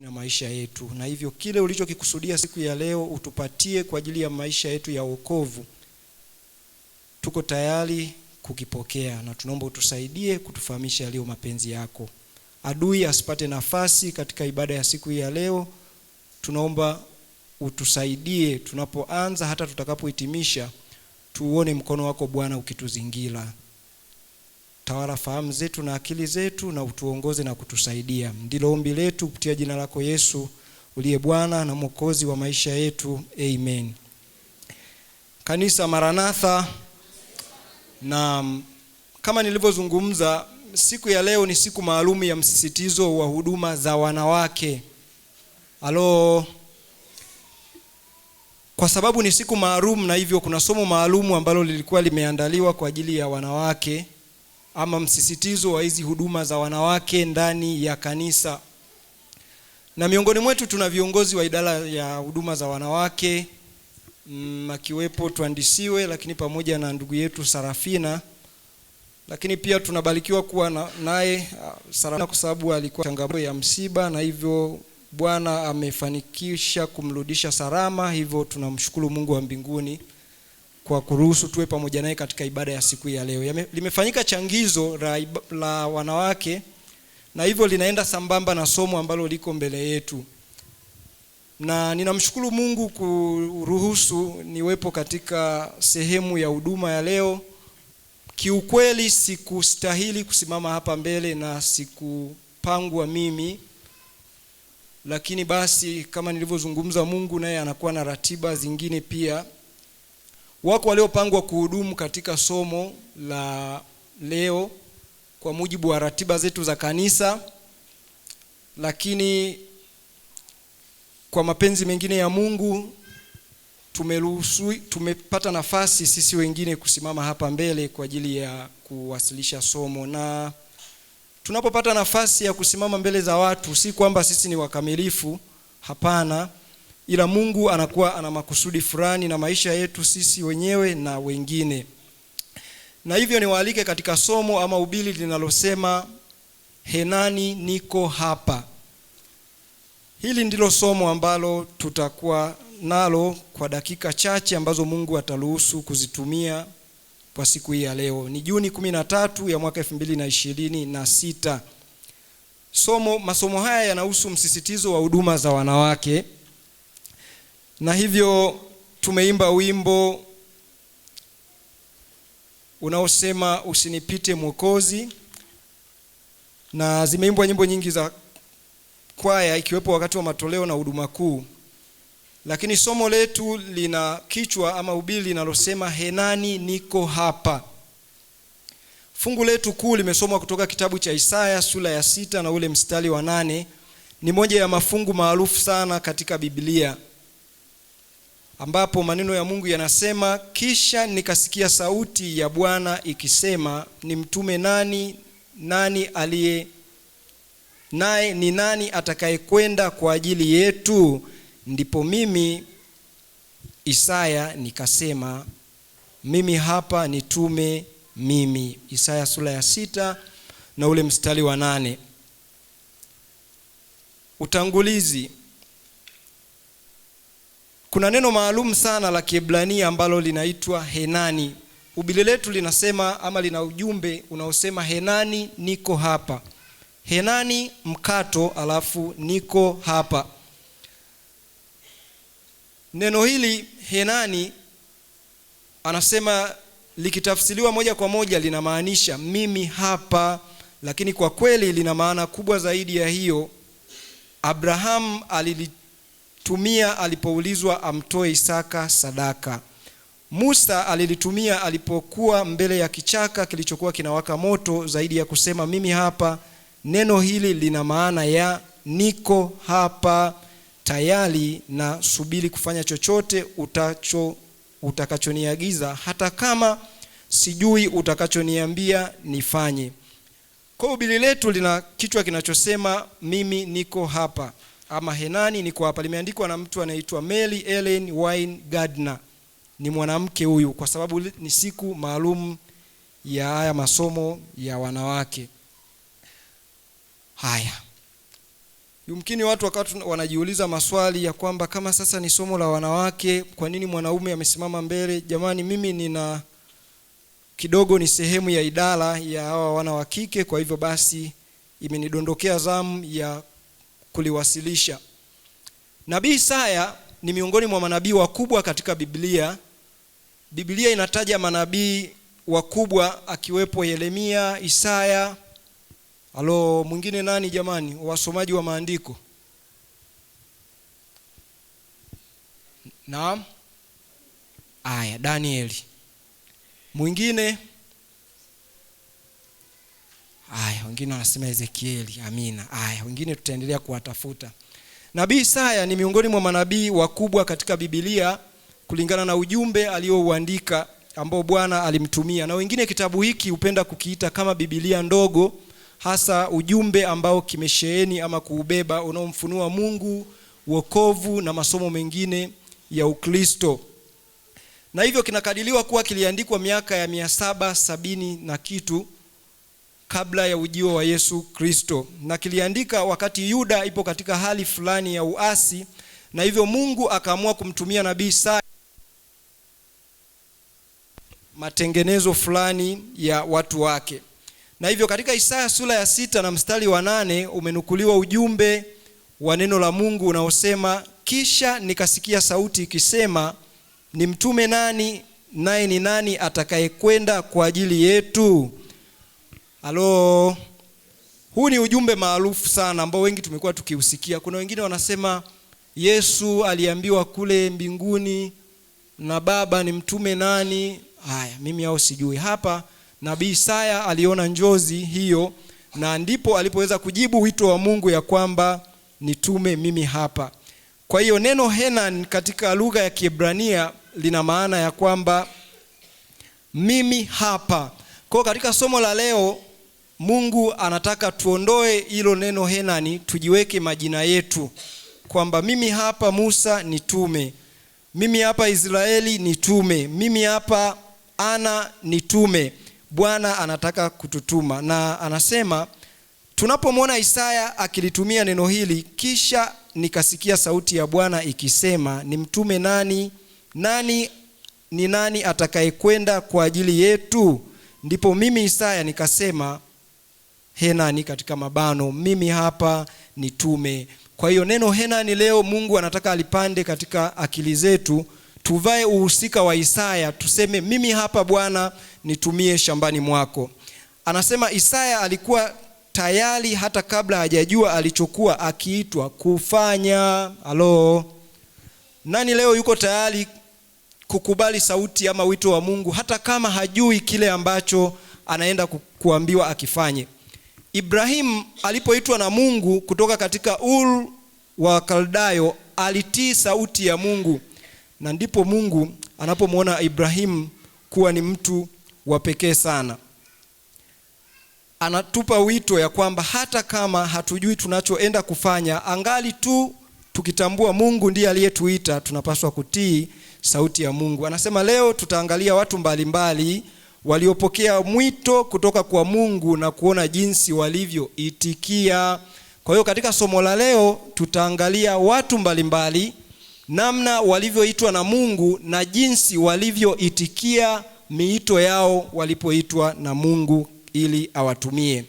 na maisha yetu, na hivyo kile ulichokikusudia siku ya leo utupatie kwa ajili ya maisha yetu ya wokovu, tuko tayari kukipokea, na tunaomba utusaidie kutufahamisha yaliyo mapenzi yako. Adui asipate nafasi katika ibada ya siku ya leo. Tunaomba utusaidie tunapoanza hata tutakapohitimisha, tuone mkono wako Bwana ukituzingira. Tawala fahamu zetu na akili zetu, na utuongoze na kutusaidia. Ndilo ombi letu kupitia jina lako Yesu uliye Bwana na Mwokozi wa maisha yetu. Amen. Kanisa Maranatha, na kama nilivyozungumza, siku ya leo ni siku maalum ya msisitizo wa huduma za wanawake. Kwa sababu ni siku maalum, na hivyo kuna somo maalum ambalo lilikuwa limeandaliwa kwa ajili ya wanawake, ama msisitizo wa hizi huduma za wanawake ndani ya kanisa. Na miongoni mwetu tuna viongozi wa idara ya huduma za wanawake, akiwepo Tuandisiwe, lakini pamoja na ndugu yetu Sarafina. Lakini pia tunabarikiwa kuwa naye Sarafina kwa sababu alikuwa changamoto ya msiba, na hivyo Bwana amefanikisha kumrudisha salama. Hivyo tunamshukuru Mungu wa mbinguni kwa kuruhusu tuwe pamoja naye katika ibada ya siku ya leo. Limefanyika changizo la wanawake, na hivyo linaenda sambamba na somo ambalo liko mbele yetu. Na ninamshukuru Mungu kuruhusu niwepo katika sehemu ya huduma ya leo. Kiukweli sikustahili kusimama hapa mbele na sikupangwa mimi, lakini basi kama nilivyozungumza, Mungu naye anakuwa na ratiba zingine pia. Wako waliopangwa kuhudumu katika somo la leo kwa mujibu wa ratiba zetu za kanisa, lakini kwa mapenzi mengine ya Mungu tumepata nafasi sisi wengine kusimama hapa mbele kwa ajili ya kuwasilisha somo. Na tunapopata nafasi ya kusimama mbele za watu, si kwamba sisi ni wakamilifu, hapana, ila Mungu anakuwa ana makusudi fulani na maisha yetu sisi wenyewe na wengine. Na hivyo niwaalike katika somo ama ubili linalosema Henani niko hapa. Hili ndilo somo ambalo tutakuwa nalo kwa dakika chache ambazo Mungu ataruhusu kuzitumia kwa siku hii ya leo. Ni Juni 13 ya mwaka 2026. Masomo haya yanahusu msisitizo wa huduma za wanawake. Na hivyo tumeimba wimbo unaosema usinipite Mwokozi, na zimeimbwa nyimbo nyingi za kwaya ikiwepo wakati wa matoleo na huduma kuu. Lakini somo letu lina kichwa ama ubili linalosema Henani niko hapa. Fungu letu kuu limesomwa kutoka kitabu cha Isaya sura ya 6 na ule mstari wa 8. Ni moja ya mafungu maarufu sana katika Biblia, ambapo maneno ya Mungu yanasema, kisha nikasikia sauti ya Bwana ikisema, nimtume nani aliye naye ni nani atakayekwenda kwa ajili yetu? Ndipo mimi Isaya nikasema, mimi hapa, nitume mimi. Isaya sura ya 6 na ule mstari wa 8. Utangulizi. Kuna neno maalum sana la Kiebrania ambalo linaitwa Henani. Ubile letu linasema ama lina ujumbe unaosema Henani niko hapa. Henani mkato alafu niko hapa. Neno hili Henani anasema likitafsiriwa moja kwa moja linamaanisha mimi hapa, lakini kwa kweli lina maana kubwa zaidi ya hiyo. Abraham alilitumia alipoulizwa amtoe Isaka sadaka. Musa alilitumia alipokuwa mbele ya kichaka kilichokuwa kinawaka moto. Zaidi ya kusema mimi hapa, neno hili lina maana ya niko hapa, tayari na subiri kufanya chochote utakachoniagiza, hata kama sijui utakachoniambia nifanye. Kwa ubili letu lina kichwa kinachosema mimi niko hapa ama Henani niko hapa. Limeandikwa na mtu anaitwa Mary Ellen Wine Gardner. Ni mwanamke huyu, kwa sababu ni siku maalum ya haya masomo ya wanawake. Haya, Yumkini watu wakati wanajiuliza maswali ya kwamba kama sasa ni somo la wanawake, kwa nini mwanaume amesimama mbele? Jamani, mimi nina kidogo ni sehemu ya idara ya hawa wana wa kike, kwa hivyo basi imenidondokea zamu ya kuliwasilisha. Nabii Isaya ni miongoni mwa manabii wakubwa katika Biblia. Biblia inataja manabii wakubwa akiwepo Yeremia, Isaya. Mwingine nani jamani, wasomaji wa maandiko? Naam. Danieli. Mwingine? Wengine wanasema Ezekieli. Amina. Wengine tutaendelea kuwatafuta. Nabii Isaya ni miongoni mwa manabii wakubwa katika Biblia kulingana na ujumbe aliouandika ambao Bwana alimtumia. Na wengine kitabu hiki hupenda kukiita kama Biblia ndogo, hasa ujumbe ambao kimesheheni ama kuubeba unaomfunua Mungu, wokovu na masomo mengine ya Ukristo. Na hivyo kinakadiriwa kuwa kiliandikwa miaka ya 770 na kitu kabla ya ujio wa Yesu Kristo, na kiliandika wakati Yuda ipo katika hali fulani ya uasi, na hivyo Mungu akaamua kumtumia nabii Isaya matengenezo fulani ya watu wake. Na hivyo katika Isaya sura ya 6 na mstari wa 8 umenukuliwa ujumbe wa neno la Mungu unaosema, kisha nikasikia sauti ikisema, nimtume nani, naye ni nani atakayekwenda kwa ajili yetu? Huu ni ujumbe maarufu sana ambao wengi tumekuwa tukiusikia. Kuna wengine wanasema Yesu aliambiwa kule mbinguni na Baba nimtume nani. Mimi hao sijui. Hapa nabii Isaya aliona njozi hiyo, na ndipo alipoweza kujibu wito wa Mungu ya kwamba nitume mimi hapa. Kwa hiyo neno Henan katika lugha ya Kiebrania lina maana ya kwamba mimi hapa. Kwa katika somo la leo Mungu anataka tuondoe hilo neno Henani, tujiweke majina yetu kwamba mimi hapa Musa nitume, mimi hapa Israeli nitume, mimi hapa Ana nitume. Bwana anataka kututuma, na anasema tunapomwona Isaya akilitumia neno hili, kisha nikasikia sauti ya Bwana ikisema, nimtume nani, ni nani atakayekwenda kwa ajili yetu? Ndipo mimi Isaya nikasema, Henani katika mabano, mimi hapa nitume. Kwa hiyo neno Henani leo Mungu anataka alipande katika akili zetu, tuvae uhusika wa Isaya, tuseme mimi hapa Bwana nitumie shambani mwako. Anasema Isaya alikuwa tayari hata kabla hajajua alichokuwa akiitwa kufanya. Nani leo yuko tayari kukubali sauti ama wito wa Mungu hata kama hajui kile ambacho anaenda kuambiwa akifanye? Ibrahim alipoitwa na Mungu kutoka katika Ur wa Kaldayo, alitii sauti ya Mungu, na ndipo Mungu anapomwona Ibrahim kuwa ni mtu wa pekee sana, anatupa wito ya kwamba hata kama hatujui tunachoenda kufanya, angali tu tukitambua Mungu ndiye aliyetuita, tunapaswa kutii sauti ya Mungu. Anasema leo tutaangalia watu mbalimbali waliopokea mwito kutoka kwa Mungu na kuona jinsi walivyoitikia. Kwa hiyo katika somo la leo tutaangalia watu mbalimbali, namna walivyoitwa na Mungu na jinsi walivyoitikia miito yao walipoitwa na Mungu ili awatumie.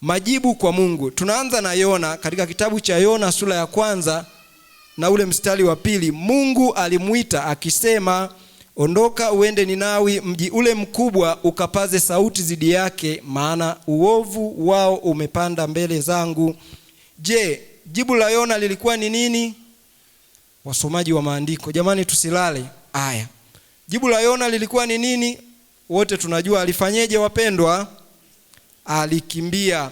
Majibu kwa Mungu. Tunaanza na Yona. Katika kitabu cha Yona sura ya 1 na ule mstari wa 2, Mungu alimuita akisema, ondoka uende Ninawi, mji ule mkubwa, ukapaze sauti zidi yake, maana uovu wao umepanda mbele zangu. Je, jibu la Yona lilikuwa ni nini? Wasomaji wa maandiko, jamani tusilale. Jibu la Yona lilikuwa ni nini? Wote tunajua alifanyeje wapendwa? Alikimbia.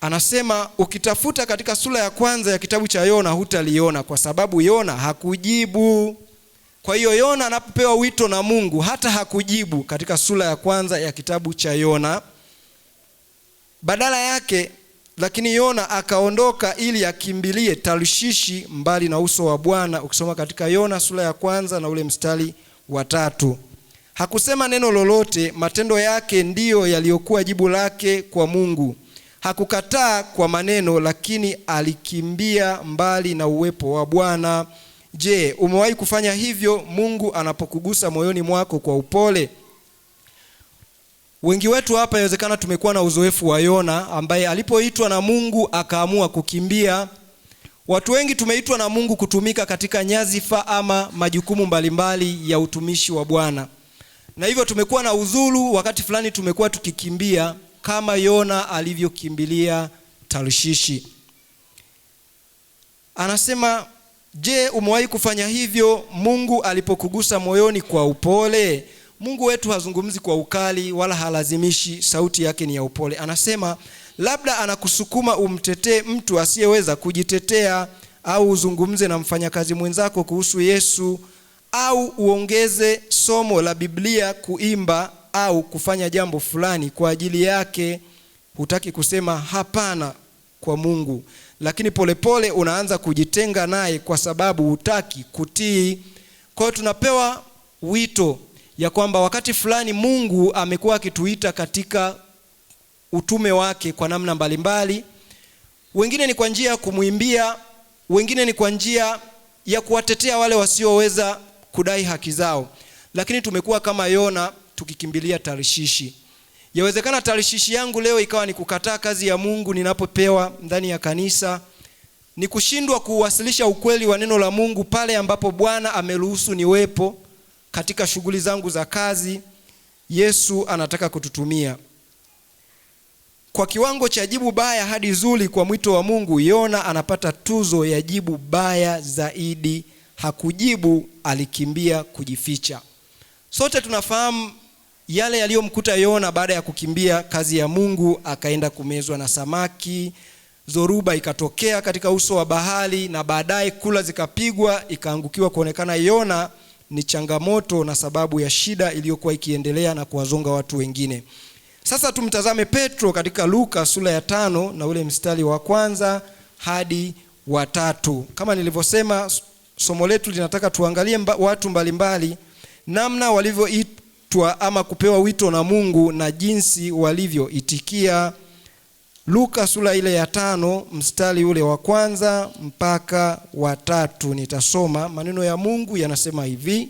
Anasema ukitafuta katika sura ya 1 ya kitabu cha Yona hutaliona, kwa sababu Yona hakujibu. Kwa hiyo Yona anapopewa wito na Mungu hata hakujibu katika sura ya 1 ya kitabu cha Yona. Badala yake, lakini Yona akaondoka ili akimbilie Tarshishi, mbali na uso wa Bwana. Ukisoma katika Yona sura ya 1 na ule mstari wa 3, hakusema neno lolote. Matendo yake ndiyo yaliyokuwa jibu lake kwa Mungu. Hakukataa kwa maneno, lakini alikimbia mbali na uwepo wa Bwana. Je, umewahi kufanya hivyo Mungu anapokugusa moyoni mwako kwa upole? Wengi wetu hapa inawezekana tumekuwa na uzoefu wa Yona ambaye alipoitwa na Mungu akaamua kukimbia. Watu wengi tumeitwa na Mungu kutumika katika nyadhifa ama majukumu mbalimbali ya utumishi wa Bwana. Na hivyo tumekuwa na udhuru, wakati fulani tumekuwa tukikimbia kama Yona alivyokimbilia Tarshishi. Anasema, je, umewahi kufanya hivyo Mungu alipokugusa moyoni kwa upole? Mungu wetu hazungumzi kwa ukali wala halazimishi, sauti yake ni ya upole. Anasema labda anakusukuma umtetee mtu asiyeweza kujitetea, au uzungumze na mfanyakazi mwenzako kuhusu Yesu, au uongeze somo la Biblia, kuimba au kufanya jambo fulani kwa ajili yake. Hutaki kusema hapana kwa Mungu, lakini polepole unaanza kujitenga naye kwa sababu hutaki kutii. Kwa hiyo tunapewa wito ya kwamba wakati fulani Mungu amekuwa akituita katika utume wake kwa namna mbalimbali. Wengine ni kwa njia ya kumuimbia, wengine ni kwa njia ya kuwatetea wale wasioweza kudai haki zao. Lakini tumekuwa kama Yona tukikimbilia Tarshishi. Yawezekana Tarshishi yangu leo ikawa ni kukataa kazi ya Mungu ninapopewa ndani ya kanisa, ni kushindwa kuwasilisha ukweli wa neno la Mungu pale ambapo Bwana ameruhusu niwepo katika shughuli zangu za kazi. Yesu anataka kututumia kwa kiwango cha jibu baya hadi zuri kwa mwito wa Mungu. Yona anapata tuzo ya jibu baya zaidi. Hakujibu, alikimbia kujificha. Sote tunafahamu yale yaliyomkuta Yona baada ya kukimbia kazi ya Mungu. Akaenda kumezwa na samaki, zoruba ikatokea katika uso wa bahari, na baadaye kula zikapigwa, ikaangukiwa kuonekana Yona ni changamoto na sababu ya shida iliyokuwa ikiendelea na kuwazonga watu wengine. Sasa tumtazame Petro katika Luka sura ya 5 na ule mstari wa 1 hadi wa 3. Kama nilivyosema, somo letu linataka tuangalie watu mbalimbali, namna walivyoitwa ama kupewa wito na Mungu na jinsi walivyoitikia. Luka sura ile ya 5 mstari ule wa 1 mpaka wa 3. Nitasoma maneno ya Mungu, yanasema hivi: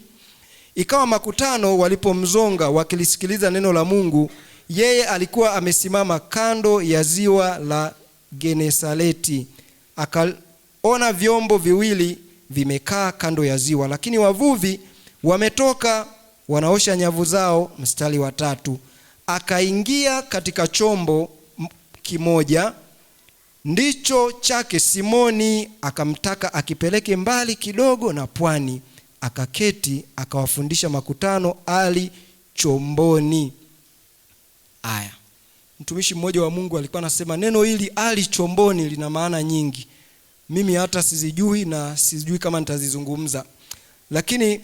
ikawa makutano walipomzonga wakilisikiliza neno la Mungu, yeye alikuwa amesimama kando ya ziwa la Genesareti. Akaona vyombo viwili vimekaa kando ya ziwa, lakini wavuvi wametoka wanaosha nyavu zao. Mstari wa 3, akaingia katika chombo kimoja ndicho chake Simoni, akamtaka akipeleke mbali kidogo na pwani. Akaketi akawafundisha makutano ali chomboni. Aya, mtumishi mmoja wa Mungu alikuwa anasema neno hili ali chomboni lina maana nyingi. Mimi hata sizijui na sijui kama nitazizungumza. Lakini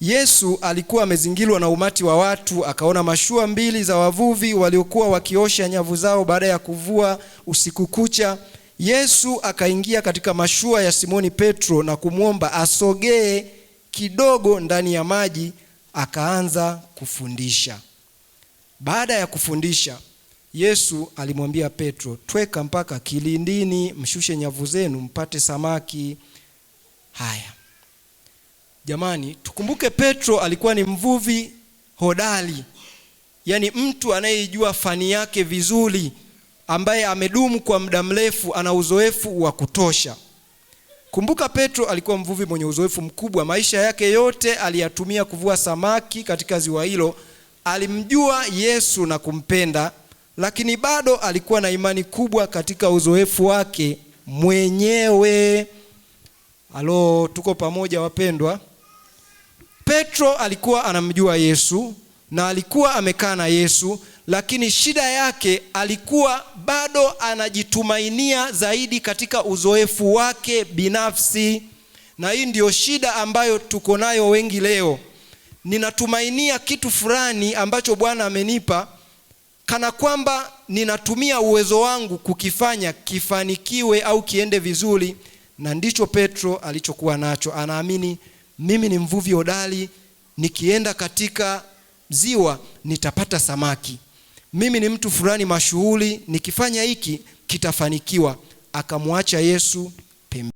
Yesu alikuwa amezingirwa na umati wa watu, akaona mashua mbili za wavuvi waliokuwa wakiosha nyavu zao baada ya kuvua usiku kucha. Yesu akaingia katika mashua ya Simoni Petro na kumwomba asogee kidogo ndani ya maji, akaanza kufundisha. Baada ya kufundisha, Yesu alimwambia Petro, tweka mpaka kilindini, mshushe nyavu zenu mpate samaki. Haya jamani, tukumbuke Petro alikuwa ni mvuvi hodari, yani mtu anayejua fani yake vizuri, ambaye amedumu kwa muda mrefu, ana uzoefu wa kutosha. Kumbuka Petro alikuwa mvuvi mwenye uzoefu mkubwa. Maisha yake yote aliyatumia kuvua samaki katika ziwa hilo. Alimjua Yesu na kumpenda, lakini bado alikuwa na imani kubwa katika uzoefu wake mwenyewe. Halo, tuko pamoja wapendwa? Petro alikuwa anamjua Yesu na alikuwa amekaa na Yesu, lakini shida yake alikuwa bado anajitumainia zaidi katika uzoefu wake binafsi. Na hii ndio shida ambayo tuko nayo wengi leo. Ninatumainia kitu fulani ambacho Bwana amenipa, kana kwamba ninatumia uwezo wangu kukifanya kifanikiwe au kiende vizuri. Na ndicho Petro alichokuwa nacho. Anaamini mimi ni mvuvi hodari, nikienda katika ziwa nitapata samaki. mimi ni mtu fulani mashuhuri, nikifanya hiki kitafanikiwa. Akamwacha Yesu